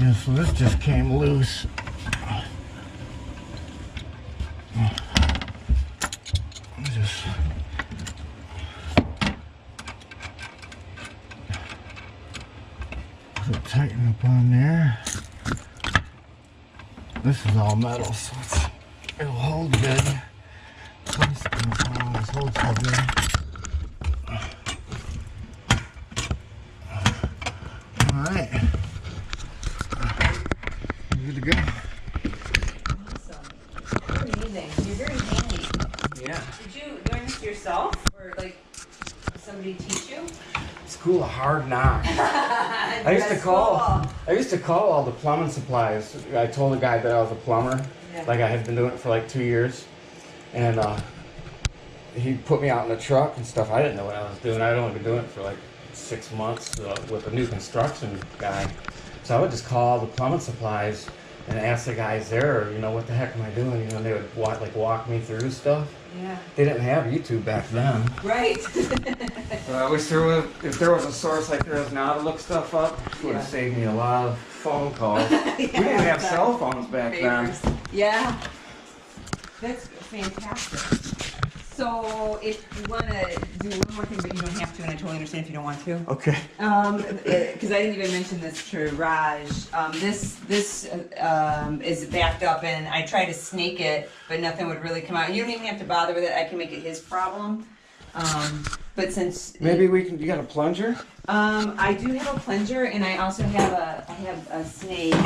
Yeah, so this just came loose. Just put it tighten up on there. This is all metal, so it'll hold good. Plastic doesn't always hold so good. Alright. Good to go. Awesome. Amazing. You're very handy. Yeah. Did you learn this yourself, or like somebody teach you? School of hard knocks. I used to call all the plumbing supplies. I told the guy that I was a plumber. Yeah. Like I had been doing it for like 2 years. And he put me out in the truck and stuff. I didn't know what I was doing. I'd only been doing it for like 6 months with a new construction guy. So I would just call all the plumbing supplies and ask the guys there, you know, what the heck am I doing? You know, and they would walk me through stuff. Yeah. They didn't have YouTube back then. Right. So I wish if there was a source like there is now to look stuff up, it would have saved me a lot of phone calls. Yeah, we didn't have cell phones back then. Yeah. That's fantastic. So if you want to do one more thing, but you don't have to, and I totally understand if you don't want to. Okay. Because I didn't even mention this to Raj. This is backed up, and I tried to snake it, but nothing would really come out. You don't even have to bother with it. I can make it his problem. But since maybe we can. You got a plunger? I do have a plunger, and I also have a snake. I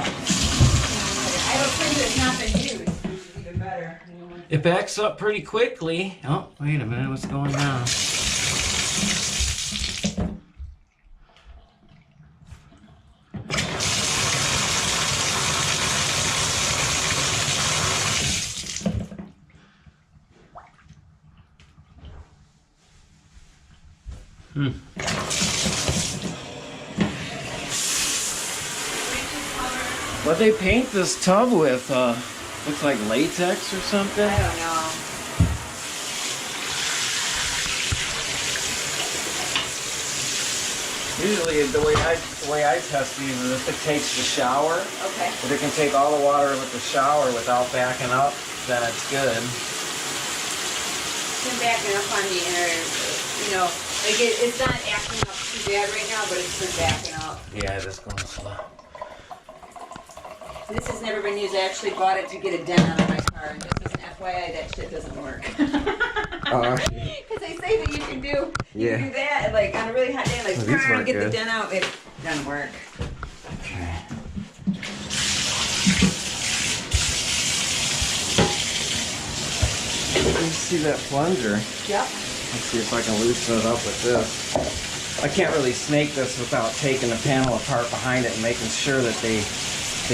have a plunger that's not been used, which is even better. It backs up pretty quickly. Oh, wait a minute, what's going on? What'd they paint this tub with? Looks like latex or something? I don't know. Usually the way I test these is if it takes the shower. Okay. If it can take all the water with the shower without backing up, then it's good. It's been backing up on me, and you know, like it's not acting up too bad right now, but it's been backing up. Yeah, it's going slow. This has never been used. I actually bought it to get a dent out of my car. And just as an FYI, that shit doesn't work. Because they say that you can do that, and like on a really hot day, like get the dent out. It doesn't work. Okay. You see that plunger? Yep. Let's see if I can loosen it up with this. I can't really snake this without taking the panel apart behind it and making sure that they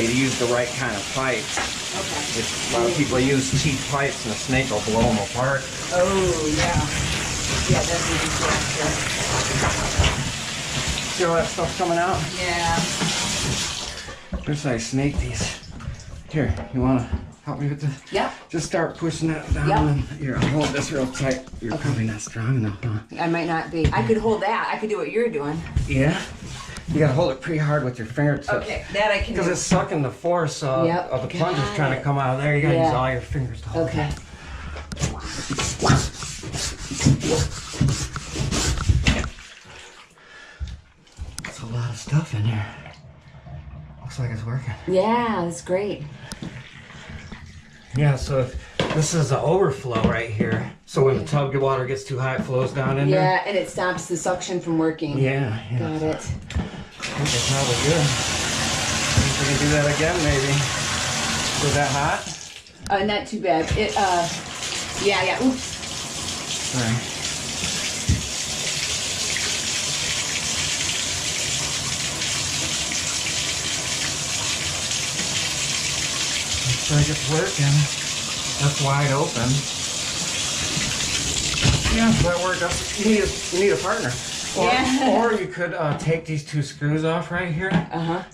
use the right kind of pipes. Okay. A lot of people use cheap pipes and the snake will blow them apart. Oh, yeah. Yeah, that's a disaster. See all that stuff coming out? Yeah. Here's how I snake these. Here, you want to help me with this? Yep. Just start pushing that down. Yep. And here, I'll hold this real tight. You're probably not strong enough, huh? I might not be. I could hold that. I could do what you're doing. Yeah? You gotta hold it pretty hard with your fingertips. Okay, that I can do. Because it's sucking the force of the plunger's trying to come out of there. You gotta use all your fingers to hold it. Okay. That's a lot of stuff in here. Looks like it's working. Yeah, that's great. Yeah, so this is an overflow right here. So when the tub water gets too high, it flows down in there. Yeah, and it stops the suction from working. Yeah. Got it. I think that's probably good. Think we can do that again, maybe. Was that hot? Not too bad. Yeah. Oops. Sorry. Looks like it's working. That's wide open. Yeah, that worked. You need a partner. Or you could take these 2 screws off right here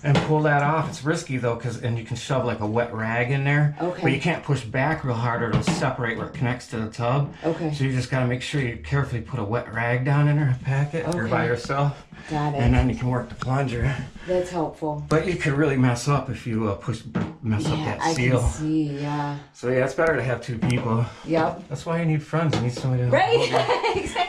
and pull that off. It's risky though, and you can shove like a wet rag in there. Okay. But you can't push back real hard or it'll separate where it connects to the tub. Okay. So you just got to make sure you carefully put a wet rag down in there and pack it. You're by yourself. Got it. And then you can work the plunger. That's helpful. But you could really mess up if you mess up that seal. I can see, yeah. So yeah, it's better to have 2 people. Yep. That's why you need friends. You need somebody to Right, exactly.